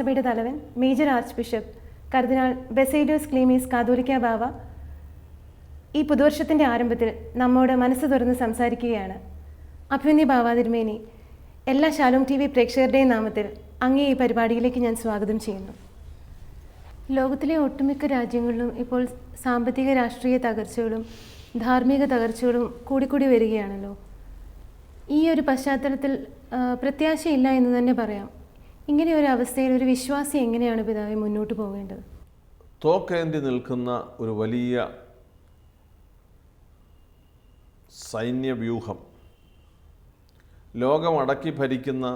സഭയുടെ തലവൻ major arch bishop കർദിനാൾ ബെസേലിയോസ് ക്ലീമീസ് കാതോലിക്ക ബാവ ഈ പുതുവർഷത്തിൻ്റെ ആരംഭത്തിൽ നമ്മോട് മനസ്സ് തുറന്ന് സംസാരിക്കുകയാണ്. അഭിമന്യ ബാവ തിരുമേനി, എല്ലാ ശാലോം TV പ്രേക്ഷകരുടെയും നാമത്തിൽ അങ്ങേ ഈ പരിപാടിയിലേക്ക് ഞാൻ സ്വാഗതം ചെയ്യുന്നു. ലോകത്തിലെ ഒട്ടുമിക്ക രാജ്യങ്ങളിലും ഇപ്പോൾ സാമ്പത്തിക രാഷ്ട്രീയ തകർച്ചകളും ധാർമ്മിക തകർച്ചകളും കൂടിക്കൂടി വരികയാണല്ലോ. ഈ ഒരു പശ്ചാത്തലത്തിൽ പ്രത്യാശയില്ല എന്ന് തന്നെ പറയാം. ഇങ്ങനെ ഒരു അവസ്ഥയിൽ ഒരു വിശ്വാസി എങ്ങനെയാണ് പിതാവെ മുന്നോട്ട് പോകേണ്ടത്? തോക്കേന്തി നിൽക്കുന്ന ഒരു വലിയ സൈന്യവ്യൂഹം, ലോകം അടക്കി ഭരിക്കുന്ന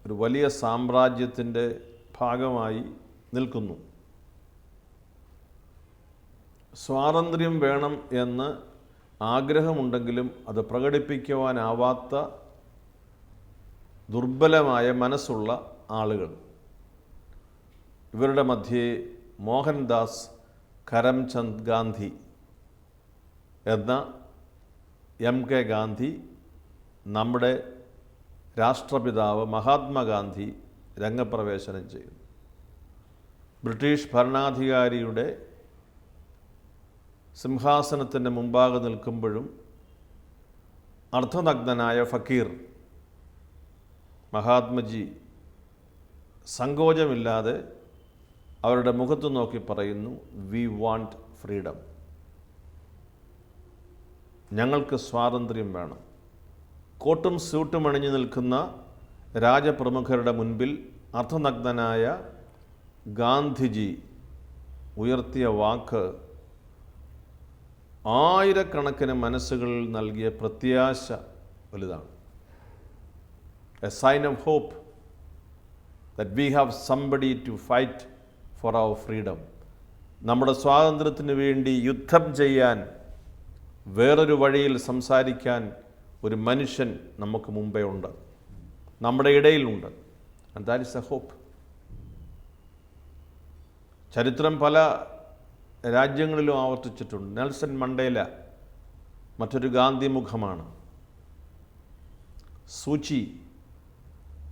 ഒരു വലിയ സാമ്രാജ്യത്തിൻ്റെ ഭാഗമായി നിൽക്കുന്നു. സ്വാതന്ത്ര്യം വേണം എന്ന് ആഗ്രഹമുണ്ടെങ്കിലും അത് പ്രകടിപ്പിക്കുവാനാവാത്ത ദുർബലമായ മനസ്സുള്ള ആളുകൾ. ഇവരുടെ മധ്യേ മോഹൻദാസ് കരംചന്ദ് ഗാന്ധി എന്ന MK ഗാന്ധി, നമ്മുടെ രാഷ്ട്രപിതാവ് മഹാത്മാഗാന്ധി രംഗപ്രവേശനം ചെയ്യുന്നു. ബ്രിട്ടീഷ് ഭരണാധികാരിയുടെ സിംഹാസനത്തിൻ്റെ മുമ്പാകെ നിൽക്കുമ്പോഴും അർദ്ധനഗ്നനായ ഫക്കീർ മഹാത്മജി സങ്കോചമില്ലാതെ അവരുടെ മുഖത്ത് നോക്കി പറയുന്നു, വി വാണ്ട് ഫ്രീഡം, ഞങ്ങൾക്ക് സ്വാതന്ത്ര്യം വേണം. കോട്ടും സ്യൂട്ടും അണിഞ്ഞു നിൽക്കുന്ന രാജപ്രമുഖരുടെ മുൻപിൽ അർദ്ധനഗ്നനായ ഗാന്ധിജി ഉയർത്തിയ വാക്ക് ആയിരക്കണക്കിന് മനസ്സുകളിൽ നൽകിയ പ്രത്യാശ വലുതാണ്. A sign of hope that we have somebody to fight for our freedom. നമ്മുടെ സ്വാതന്ത്ര്യത്തിന് വേണ്ടി യുദ്ധം ചെയ്യാൻ, വേറൊരു വഴിയിൽ സംസാരിക്കാൻ ഒരു മനുഷ്യൻ നമുക്ക് മുമ്പേ ഉണ്ട്, നമ്മുടെ ഇടയിലുണ്ട്. And that is a hope. ചരിത്രം പല രാജ്യങ്ങളിലും ആവർത്തിച്ചിട്ടുണ്ട്. നെൽസൺ മണ്ടേല മറ്റൊരു ഗാന്ധി മുഖമാണ്. സൂചി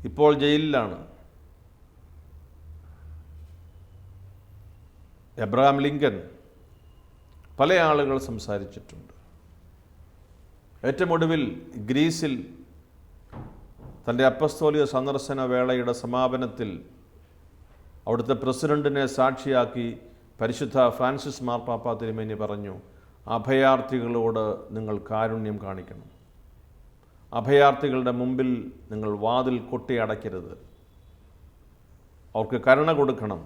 ഇപ്പോൾ ജയിലിലാണ്. എബ്രഹാം ലിങ്കൻ, പല ആളുകൾ സംസാരിച്ചിട്ടുണ്ട്. ഏറ്റവും ഒടുവിൽ ഗ്രീസിൽ തൻ്റെ അപ്പസ്തോലിക സന്ദർശന വേളയുടെ സമാപനത്തിൽ അവിടുത്തെ പ്രസിഡന്റിനെ സാക്ഷിയാക്കി പരിശുദ്ധ ഫ്രാൻസിസ് മാർപ്പാപ്പ തിരുമേനി പറഞ്ഞു, അഭയാർത്ഥികളോട് നിങ്ങൾ കാരുണ്യം കാണിക്കണം, അഭയാർത്ഥികളുടെ മുമ്പിൽ നിങ്ങൾ വാതിൽ കൊട്ടി അടയ്ക്കരുത്, അവർക്ക് കരുണ കൊടുക്കണം.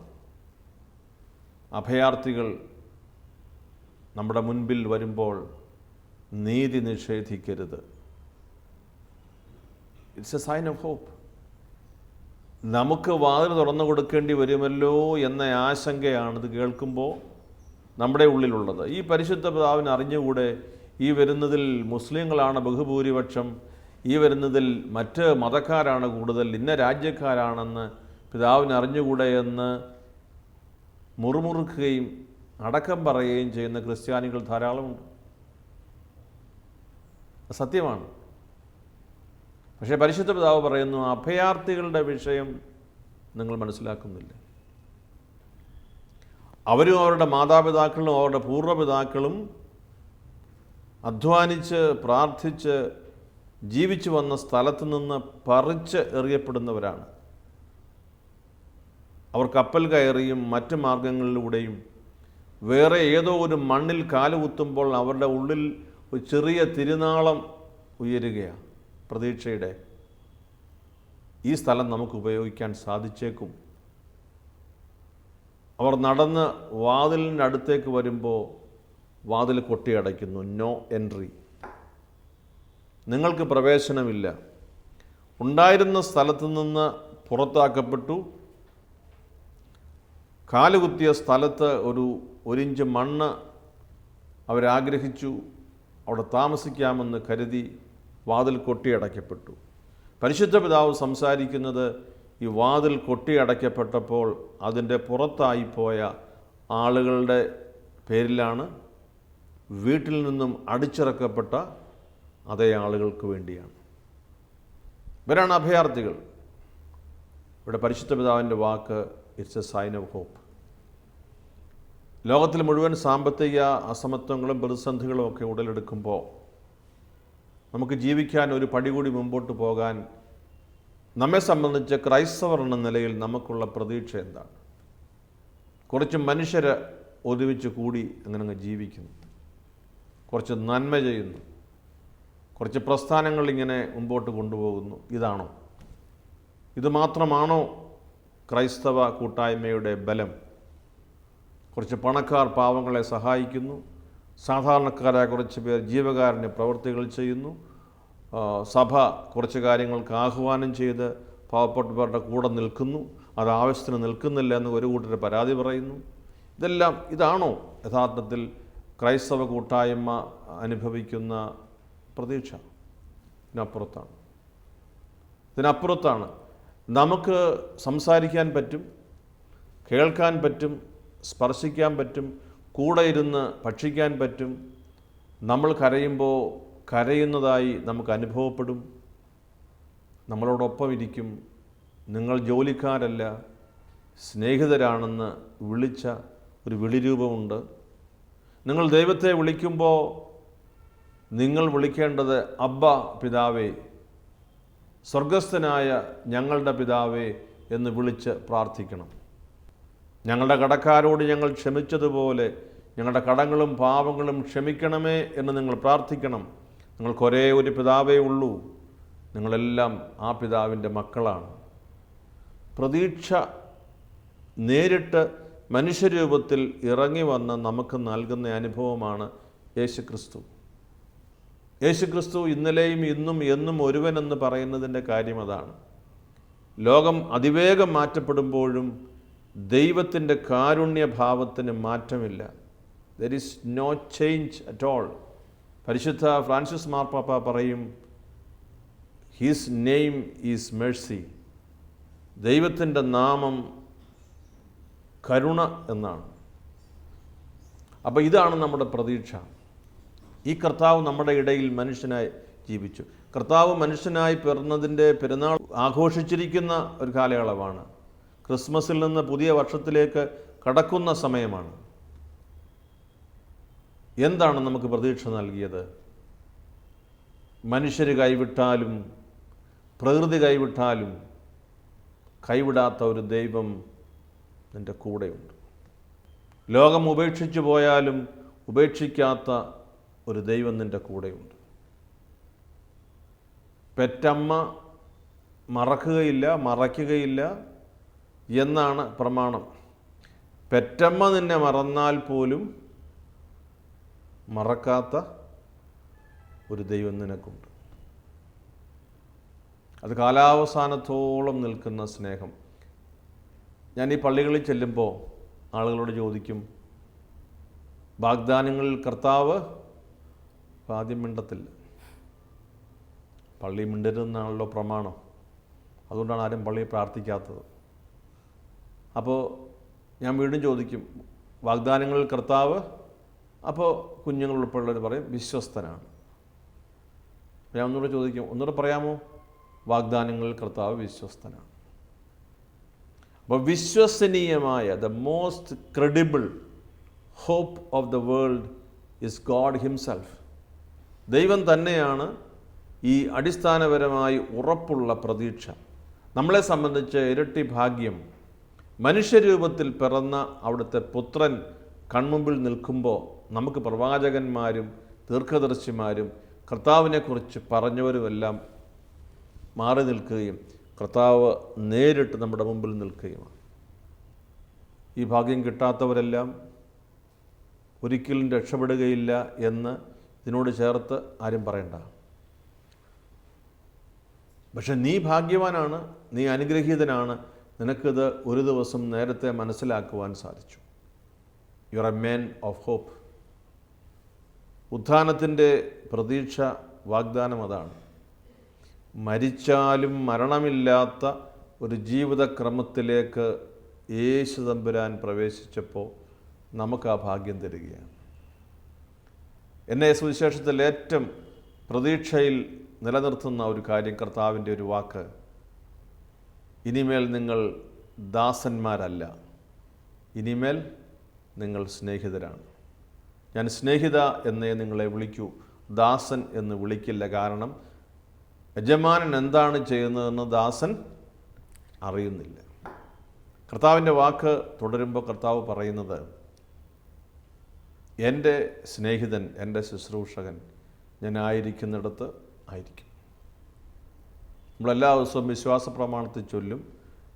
അഭയാർത്ഥികൾ നമ്മുടെ മുൻപിൽ വരുമ്പോൾ നീതി നിഷേധിക്കരുത്. It's a sign of hope. നമുക്ക് വാതിൽ തുറന്നു കൊടുക്കേണ്ടി വരുമല്ലോ എന്ന ആശങ്കയാണിത് കേൾക്കുമ്പോൾ നമ്മുടെ ഉള്ളിലുള്ളത്. ഈ പരിശുദ്ധ പിതാവിന് അറിഞ്ഞുകൂടെ ഈ വരുന്നതിൽ മുസ്ലിങ്ങളാണ് ബഹുഭൂരിപക്ഷം, ഈ വരുന്നതിൽ മറ്റ് മതക്കാരാണ് കൂടുതൽ, ഇന്ന രാജ്യക്കാരാണെന്ന് പിതാവിന് അറിഞ്ഞുകൂടെ എന്ന് മുറുമുറുക്കുകയും അടക്കം പറയുകയും ചെയ്യുന്ന ക്രിസ്ത്യാനികൾ ധാരാളമുണ്ട്. സത്യമാണ്. പക്ഷേ പരിശുദ്ധ പിതാവ് പറയുന്നു, അഭയാർത്ഥികളുടെ വിഷയം നിങ്ങൾ മനസ്സിലാക്കുന്നില്ല. അവരും അവരുടെ മാതാപിതാക്കളും അവരുടെ പൂർവ്വപിതാക്കളും അധ്വാനിച്ച് പ്രാർത്ഥിച്ച് ജീവിച്ചു വന്ന സ്ഥലത്ത് നിന്ന് പറിച്ച് എറിയപ്പെടുന്നവരാണ്. അവർ കപ്പൽ കയറിയും മറ്റ് മാർഗങ്ങളിലൂടെയും വേറെ ഏതോ ഒരു മണ്ണിൽ കാലുകുത്തുമ്പോൾ അവരുടെ ഉള്ളിൽ ഒരു ചെറിയ തിരുനാളം ഉയരുകയാണ്, പ്രതീക്ഷയുടെ. ഈ സ്ഥലം നമുക്ക് ഉപയോഗിക്കാൻ സാധിച്ചേക്കും. അവർ നടന്ന് വാതിലിൻ്റെ അടുത്തേക്ക് വരുമ്പോൾ വാതിൽ കൊട്ടിയടയ്ക്കുന്നു, നോ എൻട്രി, നിങ്ങൾക്ക് പ്രവേശനമില്ല. ഉണ്ടായിരുന്ന സ്ഥലത്തു നിന്ന് പുറത്താക്കപ്പെട്ടു. കാലുകുത്തിയ സ്ഥലത്ത് ഒരു ഇഞ്ച് മണ്ണ് അവരാഗ്രഹിച്ചു, അവിടെ താമസിക്കാമെന്ന് കരുതി വാതിൽ കൊട്ടിയടയ്ക്കപ്പെട്ടു. പരിശുദ്ധ പിതാവ് സംസാരിക്കുന്നത് ഈ വാതിൽ കൊട്ടിയടയ്ക്കപ്പെട്ടപ്പോൾ അതിൻ്റെ പുറത്തായിപ്പോയ ആളുകളുടെ പേരിലാണ്. വീട്ടിൽ നിന്നും അടിച്ചിറക്കപ്പെട്ട അതേ ആളുകൾക്ക് വേണ്ടിയാണ്. ഇവരാണ് അഭയാർത്ഥികൾ. ഇവിടെ പരിശുദ്ധ പിതാവിൻ്റെ വാക്ക് it's a sign of hope. ലോകത്തിൽ മുഴുവൻ സാമ്പത്തിക അസമത്വങ്ങളും പ്രതിസന്ധികളും ഒക്കെ ഉടലെടുക്കുമ്പോൾ നമുക്ക് ജീവിക്കാൻ ഒരു പടി കൂടി മുമ്പോട്ട് പോകാൻ നമ്മെ സംബന്ധിച്ച് ക്രൈസ്തവർ എന്ന നിലയിൽ നമുക്കുള്ള പ്രതീക്ഷ എന്താണ്? കുറച്ച് മനുഷ്യരെ ഒരുമിച്ച് കൂടി അങ്ങനെ ജീവിക്കുന്നു, കുറച്ച് നന്മ ചെയ്യുന്നു, കുറച്ച് പ്രസ്ഥാനങ്ങൾ ഇങ്ങനെ മുമ്പോട്ട് കൊണ്ടുപോകുന്നു. ഇതാണോ, ഇത് മാത്രമാണോ ക്രൈസ്തവ കൂട്ടായ്മയുടെ ബലം? കുറച്ച് പണക്കാർ പാവങ്ങളെ സഹായിക്കുന്നു, സാധാരണക്കാരായ കുറച്ച് പേർ ജീവകാരുണ്യ പ്രവൃത്തികൾ ചെയ്യുന്നു, സഭ കുറച്ച് കാര്യങ്ങൾക്ക് ആഹ്വാനം ചെയ്ത് പാവപ്പെട്ടവരുടെ കൂടെ നിൽക്കുന്നു, അത് ആവശ്യത്തിന് നിൽക്കുന്നില്ല എന്ന് ഒരു കൂട്ടർ പരാതി പറയുന്നു. ഇതാണോ യഥാർത്ഥത്തിൽ ക്രൈസ്തവ കൂട്ടായ്മ അനുഭവിക്കുന്ന പ്രതീക്ഷ? ഇതിനപ്പുറത്താണ്. നമുക്ക് സംസാരിക്കാൻ പറ്റും, കേൾക്കാൻ പറ്റും, സ്പർശിക്കാൻ പറ്റും, കൂടെ ഇരുന്ന് ഭക്ഷിക്കാൻ പറ്റും. നമ്മൾ കരയുമ്പോൾ കരയുന്നതായി നമുക്ക് അനുഭവപ്പെടും. നമ്മളോടൊപ്പം ഇരിക്കും. നിങ്ങൾ ജോലിക്കാരല്ല, സ്നേഹിതരാണെന്ന് വിളിച്ച ഒരു വിളിരൂപമുണ്ട്. നിങ്ങൾ ദൈവത്തെ വിളിക്കുമ്പോൾ നിങ്ങൾ വിളിക്കേണ്ടത് അബ്ബ പിതാവേ, സ്വർഗസ്ഥനായ ഞങ്ങളുടെ പിതാവേ എന്ന് വിളിച്ച് പ്രാർത്ഥിക്കണം. ഞങ്ങളുടെ കടക്കാരോട് ഞങ്ങൾ ക്ഷമിച്ചതുപോലെ ഞങ്ങളുടെ കടങ്ങളും പാപങ്ങളും ക്ഷമിക്കണമേ എന്ന് നിങ്ങൾ പ്രാർത്ഥിക്കണം. നിങ്ങൾക്കൊരേ ഒരു പിതാവേ ഉള്ളൂ, നിങ്ങളെല്ലാം ആ പിതാവിൻ്റെ മക്കളാണ്. പ്രതീക്ഷ നേരിട്ട് മനുഷ്യരൂപത്തിൽ ഇറങ്ങി വന്ന് നമുക്ക് നൽകുന്ന അനുഭവമാണ് യേശുക്രിസ്തു. യേശുക്രിസ്തു ഇന്നലെയും ഇന്നും എന്നും ഒരുവനെന്ന് പറയുന്നതിൻ്റെ കാര്യം അതാണ്. ലോകം അതിവേഗം മാറ്റപ്പെടുമ്പോഴും ദൈവത്തിൻ്റെ കാരുണ്യഭാവത്തിന് മാറ്റമില്ല. There is no change at all. പരിശുദ്ധ ഫ്രാൻസിസ് മാർപ്പാപ്പ പറയും, ഹിസ് നെയിം ഈസ് മെഴ്സി. ദൈവത്തിൻ്റെ നാമം കരുണ എന്നാണ്. അപ്പോൾ ഇതാണ് നമ്മുടെ പ്രതീക്ഷ. ഈ കർത്താവ് നമ്മുടെ ഇടയിൽ മനുഷ്യനായി ജീവിച്ചു. കർത്താവ് മനുഷ്യനായി പിറന്നതിൻ്റെ പെരുന്നാൾ ആഘോഷിച്ചിരിക്കുന്ന ഒരു കാലയളവാണ്. ക്രിസ്മസിൽ നിന്ന് പുതിയ വർഷത്തിലേക്ക് കടക്കുന്ന സമയമാണ്. എന്താണ് നമുക്ക് പ്രതീക്ഷ നൽകിയത്? മനുഷ്യർ കൈവിട്ടാലും പ്രകൃതി കൈവിട്ടാലും കൈവിടാത്ത ഒരു ദൈവം നിൻ്റെ കൂടെയുണ്ട്. ലോകം ഉപേക്ഷിച്ചു പോയാലും ഉപേക്ഷിക്കാത്ത ഒരു ദൈവം നിൻ്റെ കൂടെയുണ്ട്. പെറ്റമ്മ മറക്കുകയില്ല, മറയ്ക്കുകയില്ല എന്നാണ് പ്രമാണം. പെറ്റമ്മ നിന്നെ മറന്നാൽ പോലും മറക്കാത്ത ഒരു ദൈവം നിനക്കുണ്ട്. അത് കാലാവസാനത്തോളം നിൽക്കുന്ന സ്നേഹം. ഞാൻ ഈ പള്ളികളിൽ ചെല്ലുമ്പോൾ ആളുകളോട് ചോദിക്കും, വാഗ്ദാനങ്ങളിൽ കർത്താവ് ആദ്യം മിണ്ടത്തില്ല. പള്ളി മിണ്ടരുതെന്നാണല്ലോ പ്രമാണം. അതുകൊണ്ടാണ് ആരും പള്ളിയിൽ പ്രാർത്ഥിക്കാത്തത്. അപ്പോൾ ഞാൻ വീണ്ടും ചോദിക്കും, വാഗ്ദാനങ്ങളിൽ കർത്താവ്? അപ്പോൾ കുഞ്ഞുങ്ങൾ ഉൾപ്പെടെയുള്ളവർ പറയും വിശ്വസ്തനാണ്. ഞാൻ ഒന്നുകൂടെ ചോദിക്കും, ഒന്നുകൂടെ പറയാമോ? വാഗ്ദാനങ്ങളിൽ കർത്താവ് വിശ്വസ്തനാണ്. അപ്പോൾ വിശ്വസനീയമായ the most credible hope of the world is God himself. ദൈവം തന്നെയാണ് ഈ അടിസ്ഥാനപരമായി ഉറപ്പുള്ള പ്രതീക്ഷ. നമ്മളെ സംബന്ധിച്ച് ഇരട്ടി ഭാഗ്യം. മനുഷ്യരൂപത്തിൽ പിറന്ന അവിടുത്തെ പുത്രൻ കൺമുമ്പിൽ നിൽക്കുമ്പോൾ നമുക്ക് പ്രവാചകന്മാരും ദീർഘദർശിമാരും കർത്താവിനെക്കുറിച്ച് പറഞ്ഞവരുമെല്ലാം മാറി നിൽക്കുകയും കർത്താവ് നേരിട്ട് നമ്മുടെ മുമ്പിൽ നിൽക്കുകയുമാണ്. ഈ ഭാഗ്യം കിട്ടാത്തവരെല്ലാം ഒരിക്കലും രക്ഷപ്പെടുകയില്ല എന്ന് ഇതിനോട് ചേർത്ത് ആരും പറയണ്ട. പക്ഷെ നീ ഭാഗ്യവാനാണ്, നീ അനുഗ്രഹീതനാണ്. നിനക്കിത് ഒരു ദിവസം നേരത്തെ മനസ്സിലാക്കുവാൻ സാധിച്ചു. You are a man of hope. ഉത്ഥാനത്തിൻ്റെ പ്രതീക്ഷ വാഗ്ദാനം അതാണ്. മരിച്ചാലും മരണമില്ലാത്ത ഒരു ജീവിതക്രമത്തിലേക്ക് യേശു തമ്പുരാൻ പ്രവേശിച്ചപ്പോൾ നമുക്ക് ആ ഭാഗ്യം തരികയാണ്. എന്നെ സുവിശേഷത്തിൽ ഏറ്റവും പ്രതീക്ഷയിൽ നിലനിർത്തുന്ന ഒരു കാര്യം, കർത്താവിൻ്റെ ഒരു വാക്ക്, ഇനിമേൽ നിങ്ങൾ ദാസന്മാരല്ല, ഇനിമേൽ നിങ്ങൾ സ്നേഹിതരാണ്. ഞാൻ സ്നേഹിത എന്നേ നിങ്ങളെ വിളിക്കൂ, ദാസൻ എന്ന് വിളിക്കില്ല. കാരണം യജമാനൻ എന്താണ് ചെയ്യുന്നതെന്ന് ദാസൻ അറിയുന്നില്ല. കർത്താവിൻ്റെ വാക്ക് തുടരുമ്പോൾ കർത്താവ് പറയുന്നത്, എൻ്റെ സ്നേഹിതൻ, എൻ്റെ ശുശ്രൂഷകൻ ഞാൻ ആയിരിക്കുന്നിടത്ത് ആയിരിക്കും. നമ്മളെല്ലാ ദിവസവും വിശ്വാസ പ്രമാണത്തിൽ ചൊല്ലും,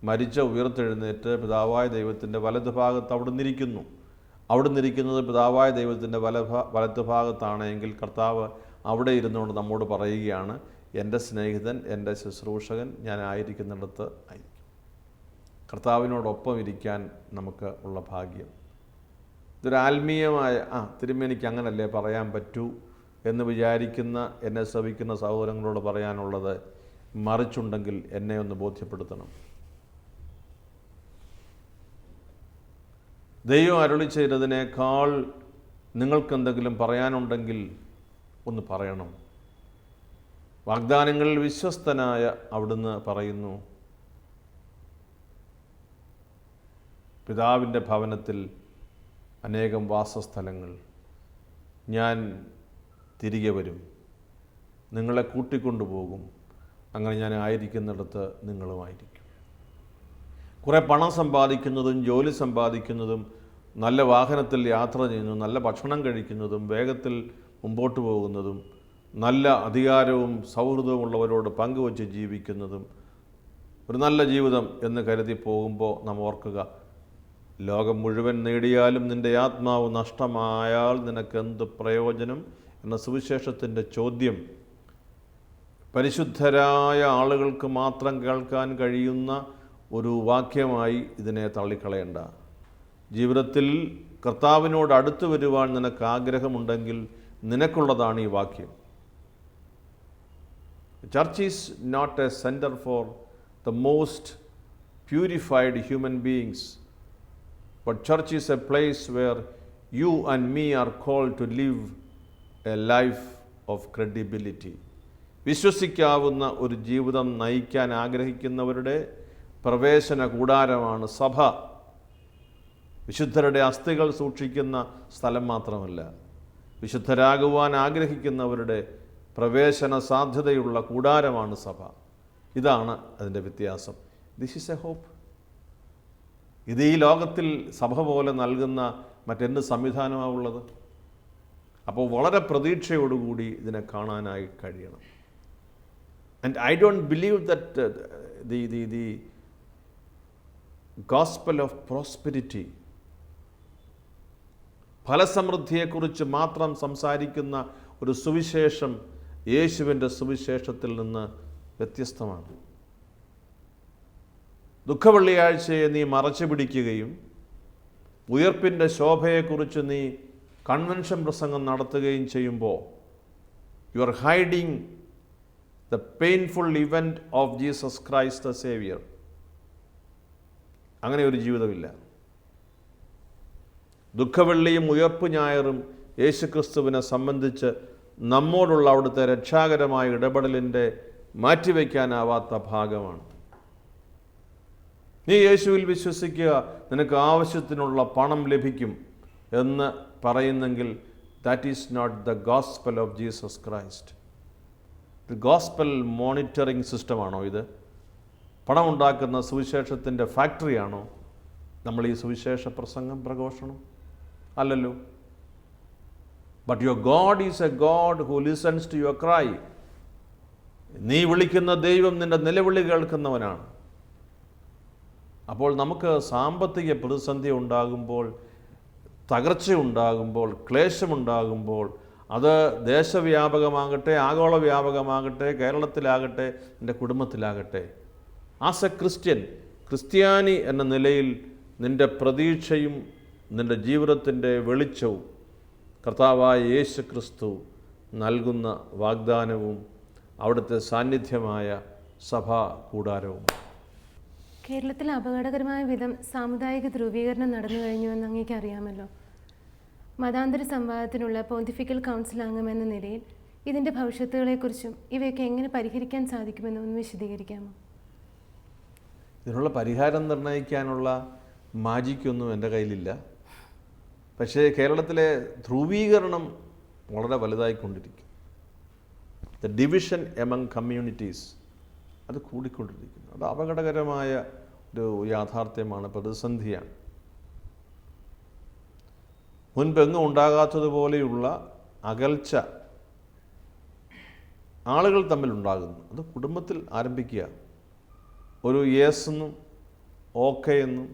മരിച്ച ഉയർത്തെഴുന്നേറ്റ് പിതാവായ ദൈവത്തിൻ്റെ വലതുഭാഗത്ത് അവിടുന്ന് ഇരിക്കുന്നു. അവിടുന്ന് ഇരിക്കുന്നത് പിതാവായ ദൈവത്തിൻ്റെ വലതുഭാഗത്താണെങ്കിൽ കർത്താവ് അവിടെ ഇരുന്നുകൊണ്ട് നമ്മോട് പറയുകയാണ്, എൻ്റെ സ്നേഹിതൻ, എൻ്റെ ശുശ്രൂഷകൻ ഞാൻ ആയിരിക്കുന്നിടത്ത് ആയിരിക്കും. കർത്താവിനോടൊപ്പം ഇരിക്കാൻ നമുക്ക് ഉള്ള ഭാഗ്യം. ഇതൊരു ആത്മീയമായ തിരുമേനിക്ക് അങ്ങനല്ലേ പറയാൻ പറ്റൂ എന്ന് വിചാരിക്കുന്ന എന്നെ ശ്രവിക്കുന്ന സഹോദരങ്ങളോട് പറയാനുള്ളത്, മറിച്ചുണ്ടെങ്കിൽ എന്നെ ഒന്ന് ബോധ്യപ്പെടുത്തണം. ദൈവം അരുളി ചെയ്തതിനേക്കാൾ നിങ്ങൾക്കെന്തെങ്കിലും പറയാനുണ്ടെങ്കിൽ ഒന്ന് പറയണം. വാഗ്ദാനങ്ങളിൽ വിശ്വസ്തനായ അവിടുന്ന് പറയുന്നു, പിതാവിൻ്റെ ഭവനത്തിൽ അനേകം വാസസ്ഥലങ്ങൾ, ഞാൻ തിരികെ വരും, നിങ്ങളെ കൂട്ടിക്കൊണ്ടുപോകും, അങ്ങനെ ഞാൻ ആയിരിക്കുന്നിടത്ത് നിങ്ങളുമായിരിക്കും. കുറേ പണം സമ്പാദിക്കുന്നതും ജോലി സമ്പാദിക്കുന്നതും നല്ല വാഹനത്തിൽ യാത്ര ചെയ്യുന്നതും നല്ല ഭക്ഷണം കഴിക്കുന്നതും വേഗത്തിൽ മുമ്പോട്ട് പോകുന്നതും നല്ല അധികാരവും സൗഹൃദവും ഉള്ളവരോട് പങ്കുവച്ച് ജീവിക്കുന്നതും ഒരു നല്ല ജീവിതം എന്ന് കരുതി പോകുമ്പോൾ നാം ഓർക്കുക, ലോകം മുഴുവൻ നേടിയാലും നിൻ്റെ ആത്മാവ് നഷ്ടമായാൽ നിനക്കെന്ത് പ്രയോജനം എന്ന സുവിശേഷത്തിൻ്റെ ചോദ്യം പരിശുദ്ധരായ ആളുകൾക്ക് മാത്രം കേൾക്കാൻ കഴിയുന്ന ഒരു വാക്യമായി ഇതിനെ തള്ളിക്കളയണ്ട. ജീവിതത്തിൽ കർത്താവിനോട് അടുത്ത് വരുവാൻ നിനക്ക് ആഗ്രഹമുണ്ടെങ്കിൽ നിനക്കുള്ളതാണ് ഈ വാക്യം. Church is not a centre for the most purified human beings, but church is a place where you and me are called to live a life of credibility. വിശ്വസിക്കാവുന്ന ഒരു ജീവിതം നയിക്കാൻ ആഗ്രഹിക്കുന്നവരുടെ പ്രവേശന കൂടാരമാണ് സഭ. വിശുദ്ധരുടെ അസ്ഥികൾ സൂക്ഷിക്കുന്ന സ്ഥലം മാത്രമല്ല, വിശുദ്ധരാകുവാൻ ആഗ്രഹിക്കുന്നവരുടെ പ്രവേശന സാധ്യതയുള്ള കൂടാരമാണ് സഭ. ഇതാണ് അതിൻ്റെ വ്യത്യാസം. This is a hope. ഇത് ഈ ലോകത്തിൽ സഭ പോലെ നൽകുന്ന മറ്റെന്ത് സംവിധാനമാണ് ഉള്ളത്? അപ്പോൾ വളരെ പ്രതീക്ഷയോടുകൂടി ഇതിനെ കാണാനായി കഴിയണം. And I don't believe that the gospel of prosperity, ഫലസമൃദ്ധിയെക്കുറിച്ച് മാത്രം സംസാരിക്കുന്ന ഒരു സുവിശേഷം യേശുവിൻ്റെ സുവിശേഷത്തിൽ നിന്ന് വ്യത്യസ്തമാണ്. ദുഃഖവെള്ളിയാഴ്ചയെ നീ മറച്ചു പിടിക്കുകയും ഉയർപ്പിൻ്റെ ശോഭയെക്കുറിച്ച് നീ കൺവെൻഷൻ പ്രസംഗം നടത്തുകയും ചെയ്യുമ്പോൾ you are hiding the painful event of Jesus Christ the Xavier. അങ്ങനെ ഒരു ജീവിതമില്ല. ദുഃഖവെള്ളിയും ഉയർപ്പ് ഞായറും യേശുക്രിസ്തുവിനെ സംബന്ധിച്ച് നമ്മോടുള്ള അവിടുത്തെ രക്ഷാകരമായ ഇടപെടലിൻ്റെ മാറ്റിവെക്കാനാവാത്ത ഭാഗമാണ്. നീ യേശുവിൽ വിശ്വസിക്കുക, നിനക്ക് ആവശ്യത്തിനുള്ള പണം ലഭിക്കും എന്ന് പറയുന്നെങ്കിൽ that is not the gospel of Jesus Christ. Gospel monitoring സിസ്റ്റമാണോ ഇത്? പണം ഉണ്ടാക്കുന്ന സുവിശേഷത്തിൻ്റെ ഫാക്ടറിയാണോ നമ്മൾ ഈ സുവിശേഷ പ്രസംഗം പ്രഘോഷണം? അല്ലല്ലോ. But your God is a God who listens to your cry. നീ വിളിക്കുന്ന ദൈവം നിൻ്റെ നിലവിളി കേൾക്കുന്നവനാണ്. അപ്പോൾ നമുക്ക് സാമ്പത്തിക പ്രതിസന്ധി ഉണ്ടാകുമ്പോൾ, തകർച്ചയുണ്ടാകുമ്പോൾ, ക്ലേശമുണ്ടാകുമ്പോൾ, അത് ദേശവ്യാപകമാകട്ടെ ആഗോള വ്യാപകമാകട്ടെ കേരളത്തിലാകട്ടെ എൻ്റെ കുടുംബത്തിലാകട്ടെ, ആസ് എ ക്രിസ്ത്യാനി എന്ന നിലയിൽ നിൻ്റെ പ്രതീക്ഷയും നിൻ്റെ ജീവിതത്തിൻ്റെ വെളിച്ചവും കർത്താവായ യേശു ക്രിസ്തു നൽകുന്ന വാഗ്ദാനവും അവിടുത്തെ സാന്നിധ്യമായ സഭാ കൂടാരവും. കേരളത്തിൽ അപകടകരമായ വിധം സാമുദായിക ധ്രുവീകരണം നടന്നു കഴിഞ്ഞുവെന്ന് അങ്ങേക്ക് അറിയാമല്ലോ. മതാന്തര സംവാദത്തിനുള്ള പോണ്ടിഫിക്കൽ കൗൺസിൽ അംഗമെന്ന നിലയിൽ ഇതിൻ്റെ ഭവിഷ്യത്തുകളെക്കുറിച്ചും ഇവയൊക്കെ എങ്ങനെ പരിഹരിക്കാൻ സാധിക്കുമെന്ന് ഒന്ന് വിശദീകരിക്കാമോ? ഇതിനുള്ള പരിഹാരം നിർണ്ണയിക്കാനുള്ള മാജിക്കൊന്നും എൻ്റെ കയ്യിലില്ല. പക്ഷേ കേരളത്തിലെ ധ്രുവീകരണം വളരെ വലുതായിക്കൊണ്ടിരിക്കും. ദ ഡിവിഷൻ എമംഗ് കമ്മ്യൂണിറ്റീസ് അത് കൂടിക്കൊണ്ടിരിക്കുന്നു. അത് അപകടകരമായ ഒരു യാഥാർത്ഥ്യമാണ്, പ്രതിസന്ധിയാണ്. മുൻപെങ്ങും ഉണ്ടാകാത്തതുപോലെയുള്ള അകൽച്ച ആളുകൾ തമ്മിലുണ്ടാകുന്നു. അത് കുടുംബത്തിൽ ആരംഭിക്കുക. ഒരു യെസ് എന്നും ഓക്കെ എന്നും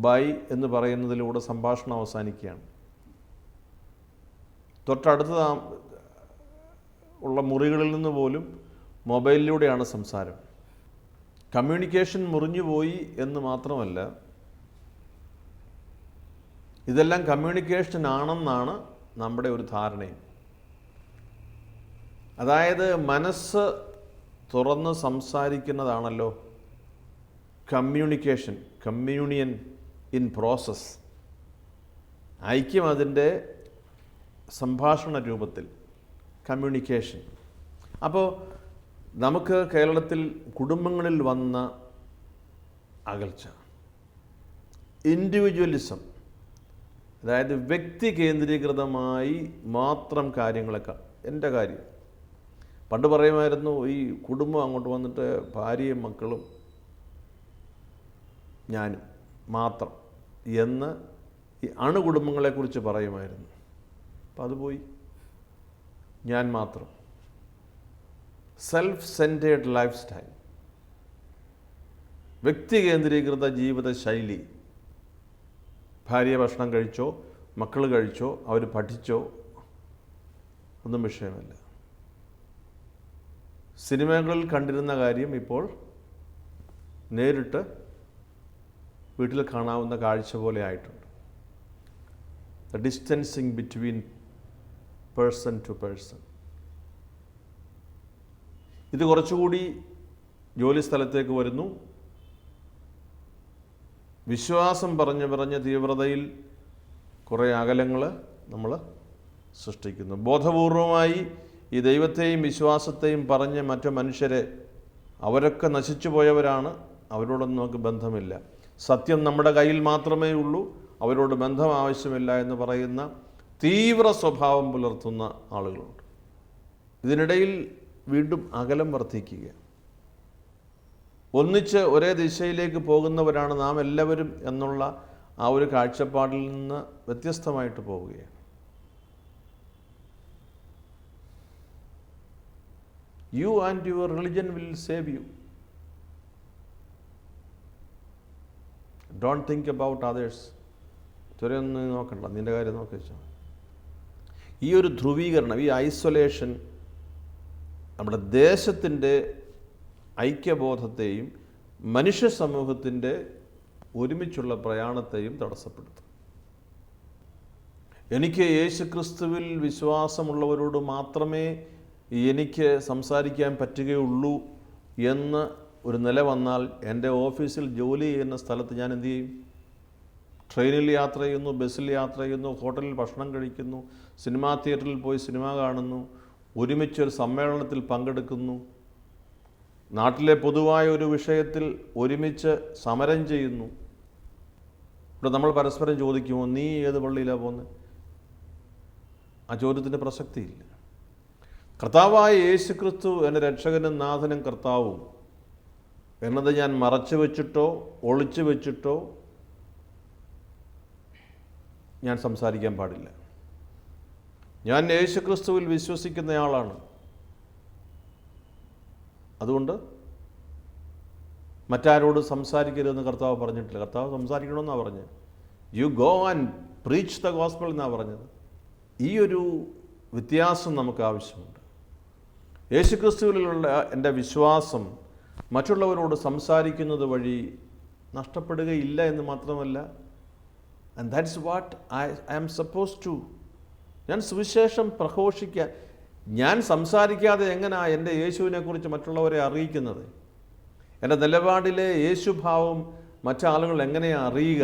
ബൈ എന്ന് പറയുന്നതിലൂടെ സംഭാഷണം അവസാനിക്കുകയാണ്. തൊട്ടടുത്ത ഉള്ള മുറികളിൽ നിന്ന് പോലും മൊബൈലിലൂടെയാണ് സംസാരം. കമ്മ്യൂണിക്കേഷൻ മുറിഞ്ഞുപോയി എന്ന് മാത്രമല്ല, ഇതെല്ലാം കമ്മ്യൂണിക്കേഷൻ ആണെന്നാണ് നമ്മുടെ ഒരു ധാരണയും. അതായത് മനസ്സ് തുറന്ന് സംസാരിക്കുന്നതാണല്ലോ കമ്മ്യൂണിക്കേഷൻ, കമ്മ്യൂണിയൻ ഇൻ പ്രോസസ്. ഐക്യം അതിൻ്റെ സംഭാഷണ രൂപത്തിൽ, കമ്മ്യൂണിക്കേഷൻ. അപ്പോൾ നമുക്ക് കേരളത്തിൽ കുടുംബങ്ങളിൽ വന്ന അകൽച്ച, ഇൻഡിവിജ്വലിസം, അതായത് വ്യക്തി കേന്ദ്രീകൃതമായി മാത്രം കാര്യങ്ങളൊക്കെ, എൻ്റെ കാര്യം. പണ്ട് പറയുമായിരുന്നു ഈ കുടുംബം അങ്ങോട്ട് വന്നിട്ട് ഭാര്യയും മക്കളും ഞാനും മാത്രം എന്ന് ഈ അണുകുടുംബങ്ങളെക്കുറിച്ച് പറയുമായിരുന്നു. അപ്പം അത് പോയി. ഞാൻ മാത്രം, സെൽഫ് സെൻറ്റേഡ് ലൈഫ് സ്റ്റൈൽ, വ്യക്തി കേന്ദ്രീകൃത ജീവിത ശൈലി. ഭാര്യ ഭക്ഷണം കഴിച്ചോ, മക്കൾ കഴിച്ചോ, അവർ പഠിച്ചോ, ഒന്നും വിഷയമല്ല. സിനിമകളിൽ കണ്ടിരുന്ന കാര്യം ഇപ്പോൾ നേരിട്ട് വീട്ടിൽ കാണാവുന്ന കാഴ്ച പോലെ ആയിട്ടുണ്ട്. The distancing between person to person. ഇത് കുറച്ചുകൂടി ജോലി സ്ഥലത്തേക്ക് വരുന്നു. വിശ്വാസം പറഞ്ഞ് തീവ്രതയിൽ കുറേ അകലങ്ങൾ നമ്മൾ സൃഷ്ടിക്കുന്നു. ബോധപൂർവമായി ഈ ദൈവത്തെയും വിശ്വാസത്തെയും പറഞ്ഞ് മറ്റു മനുഷ്യരെ, അവരൊക്കെ നശിച്ചു പോയവരാണ്, അവരോടൊന്നും നമുക്ക് ബന്ധമില്ല, സത്യം നമ്മുടെ കയ്യിൽ മാത്രമേ ഉള്ളൂ, അവരോട് ബന്ധം ആവശ്യമില്ല എന്ന് പറയുന്ന തീവ്ര സ്വഭാവം പുലർത്തുന്ന ആളുകളുണ്ട്. ഇതിനിടയിൽ വീണ്ടും അകലം വർദ്ധിക്കുക. ഒന്നിച്ച് ഒരേ ദിശയിലേക്ക് പോകുന്നവരാണ് നാം എല്ലാവരും എന്നുള്ള ആ ഒരു കാഴ്ചപ്പാടിൽ നിന്ന് വ്യത്യസ്തമായിട്ട് പോവുകയാണ്. You and your religion will save you. Don't think about others. ഇതൊന്നും നോക്കണ്ട, നിൻ്റെ കാര്യം നോക്കി വെച്ചാൽ. ഈ ഒരു ധ്രുവീകരണം, ഈ ഐസൊലേഷൻ നമ്മുടെ ദേശത്തിൻ്റെ ഐക്യബോധത്തെയും മനുഷ്യ സമൂഹത്തിൻ്റെ ഒരുമിച്ചുള്ള പ്രയാണത്തെയും തടസ്സപ്പെടുത്തും. എനിക്ക് യേശുക്രിസ്തുവിൽ വിശ്വാസമുള്ളവരോട് മാത്രമേ എനിക്ക് സംസാരിക്കാൻ പറ്റുകയുള്ളൂ എന്ന് ഒരു നില വന്നാൽ എൻ്റെ ഓഫീസിൽ ജോലി ചെയ്യുന്ന സ്ഥലത്ത് ഞാൻ എന്തു ചെയ്യും? ട്രെയിനിൽ യാത്ര ചെയ്യുന്നു, ബസ്സിൽ യാത്ര ചെയ്യുന്നു, ഹോട്ടലിൽ ഭക്ഷണം കഴിക്കുന്നു, സിനിമാ തിയേറ്ററിൽ പോയി സിനിമ കാണുന്നു, ഒരുമിച്ചൊരു സമ്മേളനത്തിൽ പങ്കെടുക്കുന്നു, നാട്ടിലെ പൊതുവായ ഒരു വിഷയത്തിൽ ഒരുമിച്ച് സമരം ചെയ്യുന്നു. ഇവിടെ നമ്മൾ പരസ്പരം ചോദിക്കുമോ നീ ഏത് പള്ളിയിലാണ് പോകുന്നത്? ആ ചോദ്യത്തിന് പ്രസക്തിയില്ല. കർത്താവായ യേശുക്രിസ്തു എൻ്റെ രക്ഷകനും നാഥനും കർത്താവും എന്നത് ഞാൻ മറച്ചു വെച്ചിട്ടോ ഒളിച്ചു വെച്ചിട്ടോ ഞാൻ സംസാരിക്കാൻ പാടില്ല. ഞാൻ യേശുക്രിസ്തുവിൽ വിശ്വസിക്കുന്നയാളാണ്. അതുകൊണ്ട് മറ്റാരോട് സംസാരിക്കരുതെന്ന് കർത്താവ് പറഞ്ഞിട്ടില്ല. കർത്താവ് സംസാരിക്കണമെന്നാണ് പറഞ്ഞത്. You go and preach the gospel എന്നാണ് പറഞ്ഞത്. ഈ ഒരു വ്യത്യാസം നമുക്ക് ആവശ്യമുണ്ട്. യേശുക്രിസ്തുവിലുള്ള എൻ്റെ വിശ്വാസം മറ്റുള്ളവരോട് സംസാരിക്കുന്നത് വഴി നഷ്ടപ്പെടുകയില്ല എന്ന് മാത്രമല്ല, and that's what I am suppose to. ഞാൻ സുവിശേഷം പ്രഘോഷിക്കാൻ, ഞാൻ സംസാരിക്കാതെ എങ്ങനെയാണ് എൻ്റെ യേശുവിനെക്കുറിച്ച് മറ്റുള്ളവരെ അറിയിക്കുന്നത്? എൻ്റെ നിലപാടിലെ യേശുഭാവം മറ്റാളുകൾ എങ്ങനെയാണ് അറിയുക?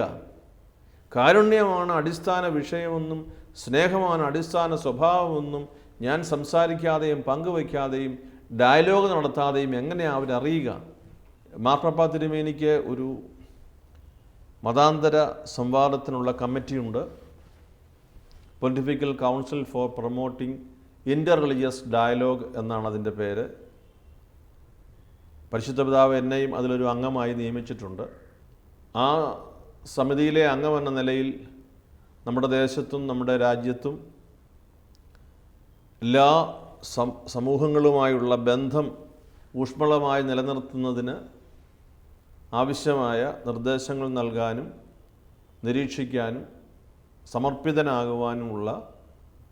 കാരുണ്യമാണ് അടിസ്ഥാന വിഷയമെന്നും സ്നേഹമാണ് അടിസ്ഥാന സ്വഭാവമെന്നും ഞാൻ സംസാരിക്കാതെയും പങ്കുവയ്ക്കാതെയും ഡയലോഗ് നടത്താതെയും എങ്ങനെയാണ് അവരറിയുക? മാർപ്പാപ്പ തിരുമേനിക്ക് ഒരു മതാന്തര സംവാദത്തിനുള്ള കമ്മിറ്റിയുണ്ട്. Pontifical council for promoting inter religious dialogue എന്നാണ് അതിൻ്റെ പേര്. പരിശുദ്ധ പിതാവ് എന്നെയും അതിലൊരു അംഗമായി നിയമിച്ചിട്ടുണ്ട്. ആ സമിതിയിലെ അംഗമെന്ന നിലയിൽ നമ്മുടെ ദേശത്തും നമ്മുടെ രാജ്യത്തും എല്ലാ സമൂഹങ്ങളുമായുള്ള ബന്ധം ഊഷ്മളമായി നിലനിർത്തുന്നതിന് ആവശ്യമായ നിർദ്ദേശങ്ങൾ നൽകാനും നിരീക്ഷിക്കാനും സമർപ്പിതനാകുവാനുമുള്ള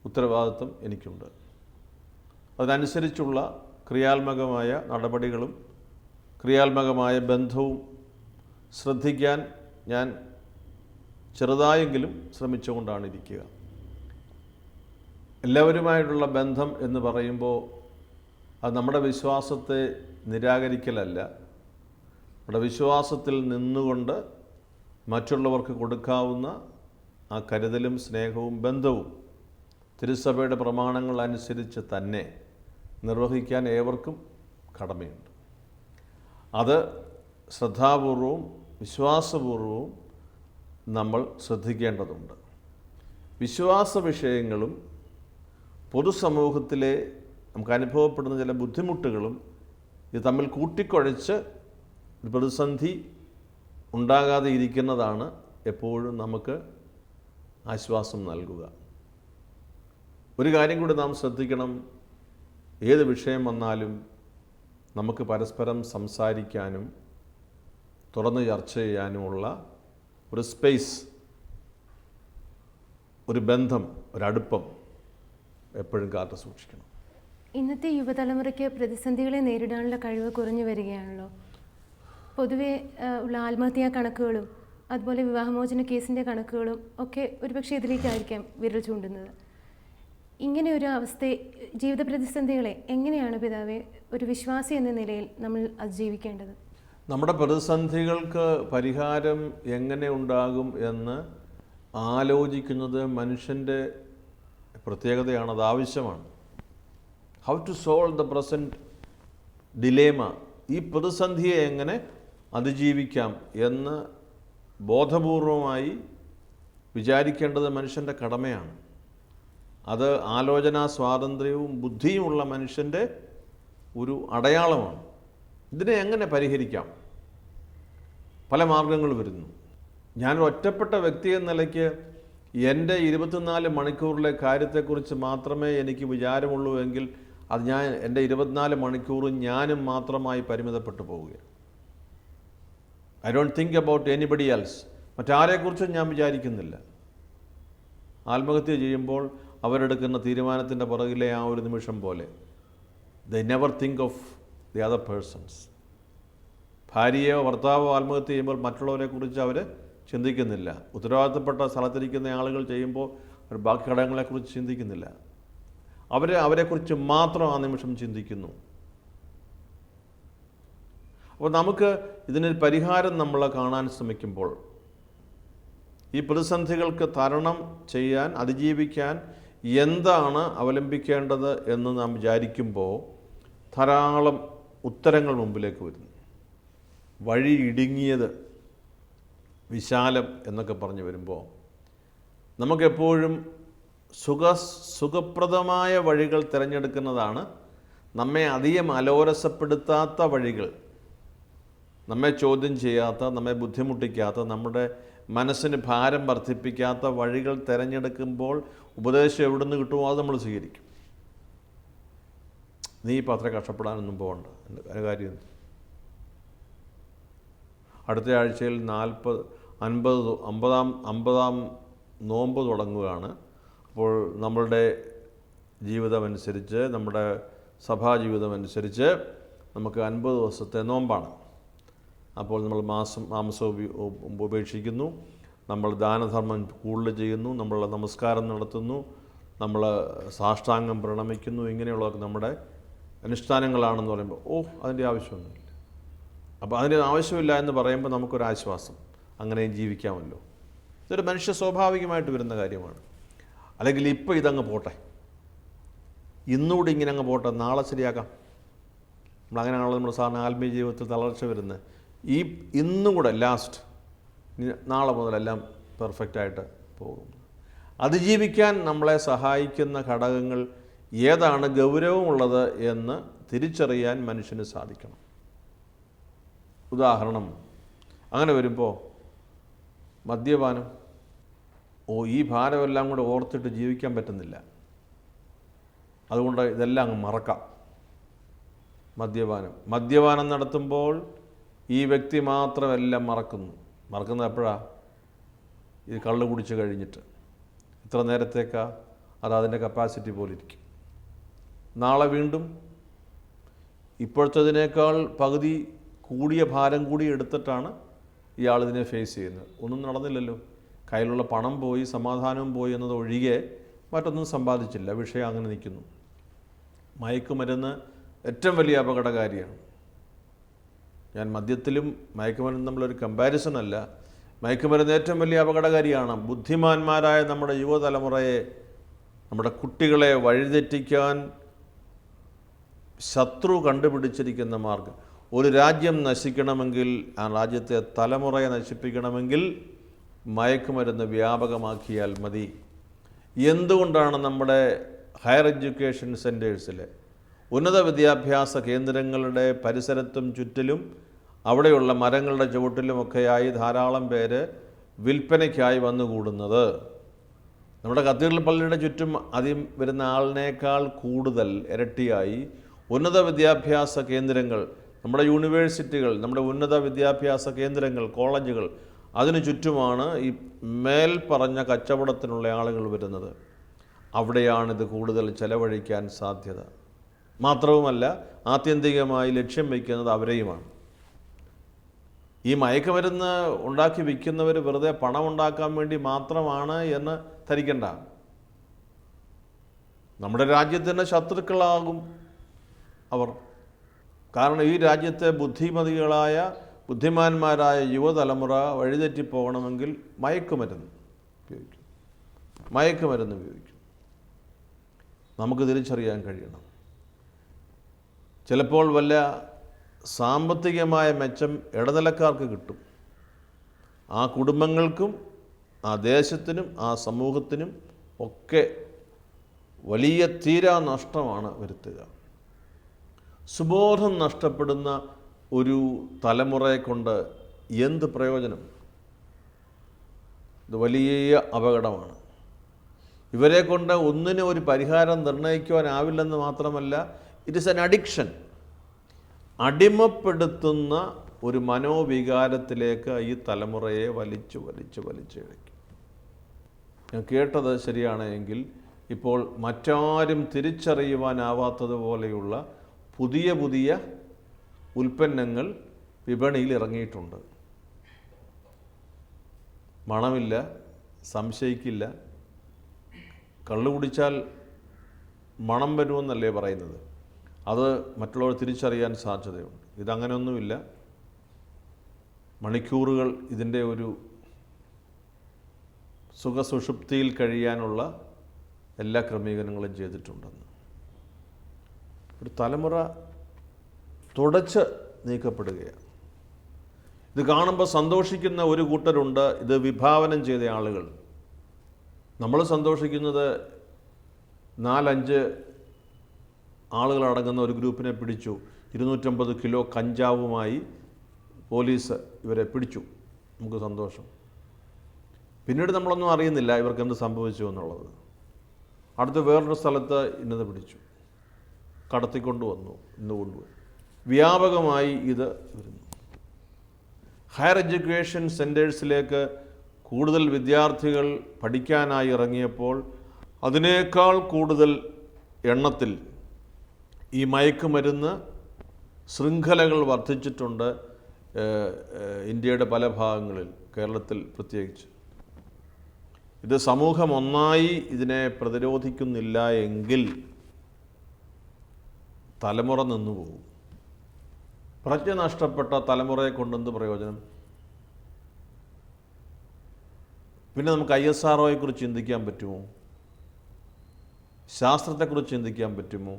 ഉത്തരവാദിത്വം എനിക്കുണ്ട്. അതിനനുസരിച്ചുള്ള ക്രിയാത്മകമായ നടപടികളും ക്രിയാത്മകമായ ബന്ധവും ശ്രദ്ധിക്കാൻ ഞാൻ ചെറുതായെങ്കിലും ശ്രമിച്ചുകൊണ്ടാണ് ഇരിക്കുക. എല്ലാവരുമായിട്ടുള്ള ബന്ധം എന്ന് പറയുമ്പോൾ അത് നമ്മുടെ വിശ്വാസത്തെ നിരാകരിക്കലല്ല, നമ്മുടെ വിശ്വാസത്തിൽ നിന്നുകൊണ്ട് മറ്റുള്ളവർക്ക് കൊടുക്കാവുന്ന ആ കരുതലും സ്നേഹവും ബന്ധവും തിരുസഭയുടെ പ്രമാണങ്ങൾ അനുസരിച്ച് തന്നെ നിർവഹിക്കാൻ ഏവർക്കും കടമയുണ്ട്. അത് ശ്രദ്ധാപൂർവവും വിശ്വാസപൂർവവും നമ്മൾ ശ്രദ്ധിക്കേണ്ടതുണ്ട്. വിശ്വാസ വിഷയങ്ങളും പൊതുസമൂഹത്തിലെ നമുക്ക് അനുഭവപ്പെടുന്ന ചില ബുദ്ധിമുട്ടുകളും ഇത് തമ്മിൽ കൂട്ടിക്കുഴച്ച് ഒരു പ്രതിസന്ധി ഉണ്ടാകാതെ ഇരിക്കുന്നതാണ് എപ്പോഴും നമുക്ക് ആശ്വാസം നൽകുക. ഒരു കാര്യം കൂടി നാം ശ്രദ്ധിക്കണം, ഏത് വിഷയം വന്നാലും നമുക്ക് പരസ്പരം സംസാരിക്കാനും തുറന്ന് ചർച്ച ചെയ്യാനുമുള്ള ഒരു സ്പേസ്, ഒരു ബന്ധം, ഒരടുപ്പം എപ്പോഴും കാത്തു സൂക്ഷിക്കണം. ഇന്നത്തെ യുവതലമുറയ്ക്ക് പ്രതിസന്ധികളെ നേരിടാനുള്ള കഴിവ് കുറഞ്ഞു വരികയാണല്ലോ. പൊതുവെ ഉള്ള ആത്മഹത്യാ കണക്കുകളും അതുപോലെ വിവാഹമോചന കേസിൻ്റെ കണക്കുകളും ഒക്കെ ഒരുപക്ഷെ ഇതിലേക്കായിരിക്കാം വിരൽ ചൂണ്ടുന്നത്. ഇങ്ങനെ ഒരു അവസ്ഥയെ, ജീവിത പ്രതിസന്ധികളെ എങ്ങനെയാണ് പിതാവെ ഒരു വിശ്വാസി എന്ന നിലയിൽ നമ്മൾ അതിജീവിക്കേണ്ടത്? നമ്മുടെ പ്രതിസന്ധികൾക്ക് പരിഹാരം എങ്ങനെ ഉണ്ടാകും എന്ന് ആലോചിക്കുന്നത് മനുഷ്യൻ്റെ പ്രത്യേകതയാണ്, അത് ആവശ്യമാണ്. How to solve the present dilemma, ഈ പ്രതിസന്ധിയെ എങ്ങനെ അതിജീവിക്കാം എന്ന് ബോധപൂർവമായി വിചാരിക്കേണ്ടത് മനുഷ്യൻ്റെ കടമയാണ്. അത് ആലോചനാ സ്വാതന്ത്ര്യവും ബുദ്ധിയുമുള്ള മനുഷ്യൻ്റെ ഒരു അടയാളമാണ്. ഇതിനെ എങ്ങനെ പരിഹരിക്കാം? പല മാർഗങ്ങൾ വരുന്നു. ഞാനൊരു ഒറ്റപ്പെട്ട വ്യക്തി എന്ന നിലയ്ക്ക് എൻ്റെ 24 മണിക്കൂറിലെ കാര്യത്തെക്കുറിച്ച് മാത്രമേ എനിക്ക് വിചാരമുള്ളൂ എങ്കിൽ അത് ഞാൻ എൻ്റെ 24 മണിക്കൂറും ഞാനും മാത്രമായി പരിമിതപ്പെട്ടു പോവുകയാണ്. I don't think about anybody else. മറ്റാരെക്കുറിച്ചും ഞാൻ വിചാരിക്കുന്നില്ല. ആത്മഹത്യ ചെയ്യുമ്പോൾ അവരെടുക്കുന്ന തീരുമാനത്തിൻ്റെ പുറകിലെ ആ ഒരു നിമിഷം പോലെ they never think of the other persons. ഭാര്യയോ ഭർത്താവോ ആത്മഹത്യ ചെയ്യുമ്പോൾ മറ്റുള്ളവരെക്കുറിച്ച് അവർ ചിന്തിക്കുന്നില്ല. ഉത്തരവാദിത്തപ്പെട്ട സ്ഥലത്തിരിക്കുന്ന ആളുകൾ ചെയ്യുമ്പോൾ അവർ ബാക്കി ഘടകങ്ങളെക്കുറിച്ച് ചിന്തിക്കുന്നില്ല. അവരെക്കുറിച്ച് മാത്രം ആ നിമിഷം ചിന്തിക്കുന്നു. അപ്പോൾ നമുക്ക് ഇതിനൊരു പരിഹാരം നമ്മൾ കാണാൻ ശ്രമിക്കുമ്പോൾ, ഈ പ്രതിസന്ധികൾക്ക് തരണം ചെയ്യാൻ, അതിജീവിക്കാൻ എന്താണ് അവലംബിക്കേണ്ടത് എന്ന് നാം വിചാരിക്കുമ്പോൾ ധാരാളം ഉത്തരങ്ങൾ മുമ്പിലേക്ക് വരുന്നു. വഴി ഇടുങ്ങിയത് വിശാലം എന്നൊക്കെ പറഞ്ഞു വരുമ്പോൾ നമുക്കെപ്പോഴും സുഖപ്രദമായ വഴികൾ തിരഞ്ഞെടുക്കുന്നതാണ് നമ്മെ അധികം അലോരസപ്പെടുത്താത്ത വഴികൾ, നമ്മെ ചോദ്യം ചെയ്യാത്ത, നമ്മെ ബുദ്ധിമുട്ടിക്കാത്ത, നമ്മുടെ മനസ്സിന് ഭാരം വർദ്ധിപ്പിക്കാത്ത വഴികൾ തിരഞ്ഞെടുക്കുമ്പോൾ ഉപദേശം എവിടെ നിന്ന് കിട്ടുമോ അത് നമ്മൾ സ്വീകരിക്കും. നീ ഇപ്പം അത്ര കഷ്ടപ്പെടാനൊന്നും പോകണ്ട, എൻ്റെ കാര്യം എന്ത്? അടുത്ത ആഴ്ചയിൽ 50-ാം നോമ്പ് തുടങ്ങുകയാണ്. അപ്പോൾ നമ്മളുടെ ജീവിതമനുസരിച്ച്, നമ്മുടെ സഭാജീവിതമനുസരിച്ച് നമുക്ക് 50 ദിവസത്തെ നോമ്പാണ്. അപ്പോൾ നമ്മൾ മാംസം ഉപേക്ഷിക്കുന്നു, നമ്മൾ ദാനധർമ്മം കൂടുതൽ ചെയ്യുന്നു, നമ്മൾ നമസ്കാരം നടത്തുന്നു, നമ്മൾ സാഷ്ടാംഗം പ്രണമിക്കുന്നു. ഇങ്ങനെയുള്ളതൊക്കെ നമ്മുടെ അനുഷ്ഠാനങ്ങളാണെന്ന് പറയുമ്പോൾ അതിൻ്റെ ആവശ്യമൊന്നുമില്ല. അപ്പോൾ അതിൻ്റെ ആവശ്യമില്ല എന്ന് പറയുമ്പോൾ നമുക്കൊരാശ്വാസം, അങ്ങനെയും ജീവിക്കാമല്ലോ. ഇതൊരു മനുഷ്യ സ്വാഭാവികമായിട്ട് വരുന്ന കാര്യമാണ്. അല്ലെങ്കിൽ ഇപ്പോൾ ഇതങ്ങ് പോട്ടെ, ഇന്നുകൂടി ഇങ്ങനെ അങ്ങ് പോട്ടെ, നാളെ ശരിയാക്കാം, നമ്മളങ്ങനെയാണല്ലോ നമ്മൾ സാധാരണ ആത്മീയ ജീവിതത്തിൽ തളർച്ച വരുന്നത്. ഇന്നും കൂടെ ലാസ്റ്റ്, നാളെ മുതലെല്ലാം പെർഫെക്റ്റായിട്ട് പോകും. അതിജീവിക്കാൻ നമ്മളെ സഹായിക്കുന്ന ഘടകങ്ങൾ ഏതാണ് ഗൗരവമുള്ളത് എന്ന് തിരിച്ചറിയാൻ മനുഷ്യന് സാധിക്കണം. ഉദാഹരണം, അങ്ങനെ വരുമ്പോൾ മദ്യപാനം, ഈ ഭാരമെല്ലാം കൂടെ ഓർത്തിട്ട് ജീവിക്കാൻ പറ്റുന്നില്ല, അതുകൊണ്ട് ഇതെല്ലാം അങ്ങ് മറക്കാം. മദ്യപാനം നടത്തുമ്പോൾ ഈ വ്യക്തി മാത്രം എല്ലാം മറക്കുന്നത് എപ്പോഴാണ്? ഇത് കള്ള് കുടിച്ച് കഴിഞ്ഞിട്ട്. എത്ര നേരത്തേക്കാ? അത് അതിൻ്റെ കപ്പാസിറ്റി പോലെ ഇരിക്കും. നാളെ വീണ്ടും ഇപ്പോഴത്തതിനേക്കാൾ പകുതി കൂടിയ ഭാരം കൂടി എടുത്തിട്ടാണ് ഇയാളിതിനെ ഫേസ് ചെയ്യുന്നത്. ഒന്നും നടന്നില്ലല്ലോ, കയ്യിലുള്ള പണം പോയി, സമാധാനവും പോയി എന്നത് ഒഴികെ മറ്റൊന്നും സമ്പാദിച്ചില്ല. വിഷയം അങ്ങനെ നിൽക്കുന്നു. മയക്കുമരുന്ന് ഏറ്റവും വലിയ അപകടകാരിയാണ്. ഞാൻ മദ്യത്തിലും മയക്കുമരുന്നും നമ്മളൊരു കമ്പാരിസൺ അല്ല. മയക്കുമരുന്ന് ഏറ്റവും വലിയ അപകടകാരിയാണ്. ബുദ്ധിമാന്മാരായ നമ്മുടെ യുവതലമുറയെ, നമ്മുടെ കുട്ടികളെ വഴിതെറ്റിക്കാൻ ശത്രു കണ്ടുപിടിച്ചിരിക്കുന്ന മാർഗം. ഒരു രാജ്യം നശിക്കണമെങ്കിൽ, ആ രാജ്യത്തെ തലമുറയെ നശിപ്പിക്കണമെങ്കിൽ മയക്കുമരുന്ന് വ്യാപകമാക്കിയാൽ മതി. എന്തുകൊണ്ടാണ് നമ്മുടെ ഹയർ എഡ്യൂക്കേഷൻ സെൻറ്റേഴ്സിൽ, ഉന്നത വിദ്യാഭ്യാസ കേന്ദ്രങ്ങളുടെ പരിസരത്തും ചുറ്റിലും അവിടെയുള്ള മരങ്ങളുടെ ചുവട്ടിലുമൊക്കെയായി ധാരാളം പേര് വിൽപ്പനയ്ക്കായി വന്നുകൂടുന്നത്? നമ്മുടെ കത്തീഡ്രൽ പള്ളിയുടെ ചുറ്റും അതിൽ വരുന്ന ആളിനേക്കാൾ കൂടുതൽ ഇരട്ടിയായി ഉന്നത വിദ്യാഭ്യാസ കേന്ദ്രങ്ങൾ, നമ്മുടെ യൂണിവേഴ്സിറ്റികൾ, നമ്മുടെ ഉന്നത വിദ്യാഭ്യാസ കേന്ദ്രങ്ങൾ, കോളേജുകൾ, അതിനു ചുറ്റുമാണ് ഈ മേൽപ്പറഞ്ഞ കച്ചവടത്തിനുള്ള ആളുകൾ വരുന്നത്. അവിടെയാണിത് കൂടുതൽ ചെലവഴിക്കാൻ സാധ്യത. മാത്രവുമല്ല, ആത്യന്തികമായി ലക്ഷ്യം വയ്ക്കുന്നത് അവരെയുമാണ്. ഈ മയക്കുമരുന്ന് ഉണ്ടാക്കി വിൽക്കുന്നവർ വെറുതെ പണം ഉണ്ടാക്കാൻ വേണ്ടി മാത്രമാണ് എന്ന് ധരിക്കണ്ട. നമ്മുടെ രാജ്യത്തിൻ്റെ ശത്രുക്കളാകും അവർ. കാരണം ഈ രാജ്യത്തെ ബുദ്ധിമാന്മാരായ യുവതലമുറ വഴിതെറ്റിപ്പോകണമെങ്കിൽ മയക്കുമരുന്ന് ഉപയോഗിക്കും. നമുക്ക് തിരിച്ചറിയാൻ കഴിയണം. ചിലപ്പോൾ വല്ല സാമ്പത്തികമായ മെച്ചം ഇടനിലക്കാർക്ക് കിട്ടും. ആ കുടുംബങ്ങൾക്കും ആ ദേശത്തിനും ആ സമൂഹത്തിനും ഒക്കെ വലിയ തീരാ നഷ്ടമാണ് വരുത്തുക. സുബോധം നഷ്ടപ്പെടുന്ന ഒരു തലമുറയെ കൊണ്ട് എന്ത് പ്രയോജനം? ഇത് വലിയ അപകടമാണ്. ഇവരെ കൊണ്ട് ഒന്നിനും ഒരു പരിഹാരം നിർണ്ണയിക്കുവാനാവില്ലെന്ന് മാത്രമല്ല, ഇറ്റ് ഈസ് ആൻ അഡിക്ഷൻ. അടിമപ്പെടുത്തുന്ന ഒരു മനോവികാരത്തിലേക്ക് ഈ തലമുറയെ വലിച്ചു ഇഴക്കും. ഞാൻ കേട്ടത് ശരിയാണെങ്കിൽ ഇപ്പോൾ മറ്റാരും തിരിച്ചറിയുവാനാവാത്തതുപോലെയുള്ള പുതിയ ഉൽപ്പന്നങ്ങൾ വിപണിയിൽ ഇറങ്ങിയിട്ടുണ്ട്. മണമില്ല, സംശയിക്കില്ല. കള്ളു കുടിച്ചാൽ മണം വരുമെന്നല്ലേ പറയുന്നത്. അത് മറ്റുള്ളവർ തിരിച്ചറിയാൻ സാധ്യതയുണ്ട്. ഇതങ്ങനെയൊന്നുമില്ല. മണിക്കൂറുകൾ ഇതിൻ്റെ ഒരു സുഖസുഷുപ്തിയിൽ കഴിയാനുള്ള എല്ലാ ക്രമീകരണങ്ങളും ചെയ്തിട്ടുണ്ടെന്ന്. ഒരു തലമുറ തുടച്ച് നീക്കപ്പെടുകയാണ്. ഇത് കാണുമ്പോൾ സന്തോഷിക്കുന്ന ഒരു കൂട്ടരുണ്ട്, ഇത് വിഭാവനം ചെയ്ത ആളുകൾ. നമ്മൾ സന്തോഷിക്കുന്നത് 4-5 ആളുകളടങ്ങുന്ന ഒരു ഗ്രൂപ്പിനെ പിടിച്ചു, 250 കിലോ കഞ്ചാവുമായി പോലീസ് ഇവരെ പിടിച്ചു, നമുക്ക് സന്തോഷം. പിന്നീട് നമ്മളൊന്നും അറിയുന്നില്ല ഇവർക്ക് എന്ത് സംഭവിച്ചു എന്നുള്ളത്. അടുത്ത് വേറൊരു സ്ഥലത്ത് ഇന്നത് പിടിച്ചു, കടത്തിക്കൊണ്ടുവന്നു, ഇന്ന് കൊണ്ടുപോയി. വ്യാപകമായി ഇത് വരുന്നു. ഹയർ എഡ്യൂക്കേഷൻ സെൻറ്റേഴ്സിലേക്ക് കൂടുതൽ വിദ്യാർത്ഥികൾ പഠിക്കാനായി ഇറങ്ങിയപ്പോൾ അതിനേക്കാൾ കൂടുതൽ എണ്ണത്തിൽ ഈ മയക്കുമരുന്ന് ശൃംഖലകൾ വർദ്ധിച്ചിട്ടുണ്ട്. ഇന്ത്യയുടെ പല ഭാഗങ്ങളിൽ, കേരളത്തിൽ പ്രത്യേകിച്ച്. ഇത് സമൂഹം ഒന്നായി ഇതിനെ പ്രതിരോധിക്കുന്നില്ല എങ്കിൽ തലമുറ നിന്നുപോകും. പ്രജ്ഞ നഷ്ടപ്പെട്ട തലമുറയെ കൊണ്ടെന്ത് പ്രയോജനം? പിന്നെ നമുക്ക് ISROയെക്കുറിച്ച് ചിന്തിക്കാൻ പറ്റുമോ? ശാസ്ത്രത്തെക്കുറിച്ച് ചിന്തിക്കാൻ പറ്റുമോ?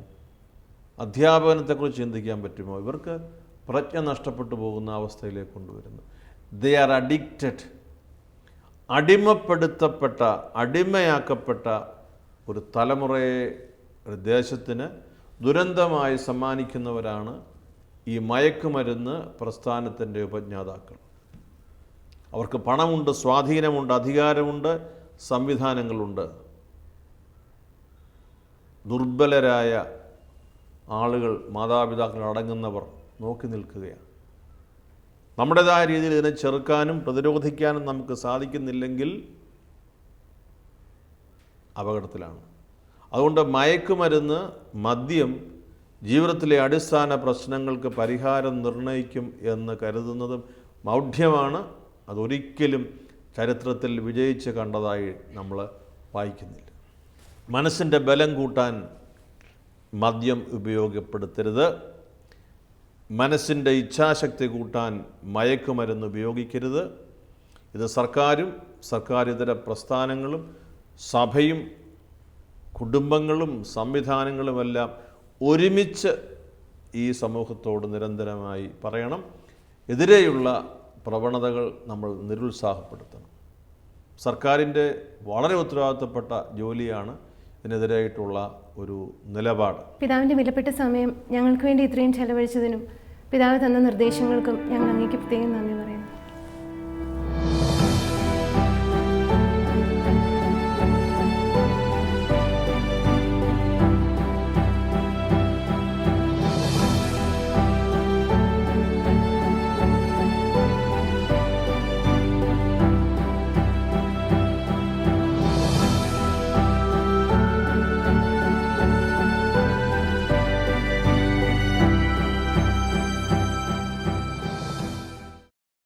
അധ്യാപനത്തെക്കുറിച്ച് ചിന്തിക്കാൻ പറ്റുമോ? ഇവർക്ക് പ്രജ്ഞ നഷ്ടപ്പെട്ടു പോകുന്ന അവസ്ഥയിലേക്ക് കൊണ്ടുവരുന്നു. They are addicted. അടിമപ്പെടുത്തപ്പെട്ട, അടിമയാക്കപ്പെട്ട ഒരു തലമുറയെ ഒരു ദേശത്തിന് ദുരന്തമായി സമ്മാനിക്കുന്നവരാണ് ഈ മയക്കുമരുന്ന് പ്രസ്ഥാനത്തിൻ്റെ ഉപജ്ഞാതാക്കൾ. അവർക്ക് പണമുണ്ട്, സ്വാധീനമുണ്ട്, അധികാരമുണ്ട്, സംവിധാനങ്ങളുണ്ട്. ദുർബലരായ ആളുകൾ, മാതാപിതാക്കൾ അടങ്ങുന്നവർ നോക്കി നിൽക്കുകയാണ്. നമ്മുടേതായ രീതിയിൽ ഇതിനെ ചെറുക്കാനും പ്രതിരോധിക്കാനും നമുക്ക് സാധിക്കുന്നില്ലെങ്കിൽ അപകടത്തിലാണ്. അതുകൊണ്ട് മയക്കുമരുന്ന്, മദ്യം ജീവിതത്തിലെ അടിസ്ഥാന പ്രശ്നങ്ങൾക്ക് പരിഹാരം നിർണ്ണയിക്കും എന്ന് കരുതുന്നതും മൗഢ്യമാണ്. അതൊരിക്കലും ചരിത്രത്തിൽ വിജയിച്ച് കണ്ടതായി നമ്മൾ വായിക്കുന്നില്ല. മനസ്സിൻ്റെ ബലം കൂട്ടാൻ മദ്യം ഉപയോഗപ്പെടുത്തരുത്. മനസ്സിൻ്റെ ഇച്ഛാശക്തി കൂട്ടാൻ മയക്കുമരുന്ന് ഉപയോഗിക്കരുത്. ഇത് സർക്കാരും സർക്കാരിതര പ്രസ്ഥാനങ്ങളും സഭയും കുടുംബങ്ങളും സംവിധാനങ്ങളുമെല്ലാം ഒരുമിച്ച് ഈ സമൂഹത്തോട് നിരന്തരമായി പറയണം. എതിരെയുള്ള പ്രവണതകൾ നമ്മൾ നിരുത്സാഹപ്പെടുത്തണം. സർക്കാരിൻ്റെ വളരെ ഉത്തരവാദിത്തപ്പെട്ട ജോലിയാണ് ഇതിനെതിരായിട്ടുള്ള ഒരു നിലപാട്. പിതാവിൻ്റെ വിലപ്പെട്ട സമയം ഞങ്ങൾക്ക് വേണ്ടി ഇത്രയും ചെലവഴിച്ചതിനും പിതാവ് തന്ന നിർദ്ദേശങ്ങൾക്കും ഞങ്ങൾ അങ്ങേക്ക് പ്രത്യേകം നന്ദി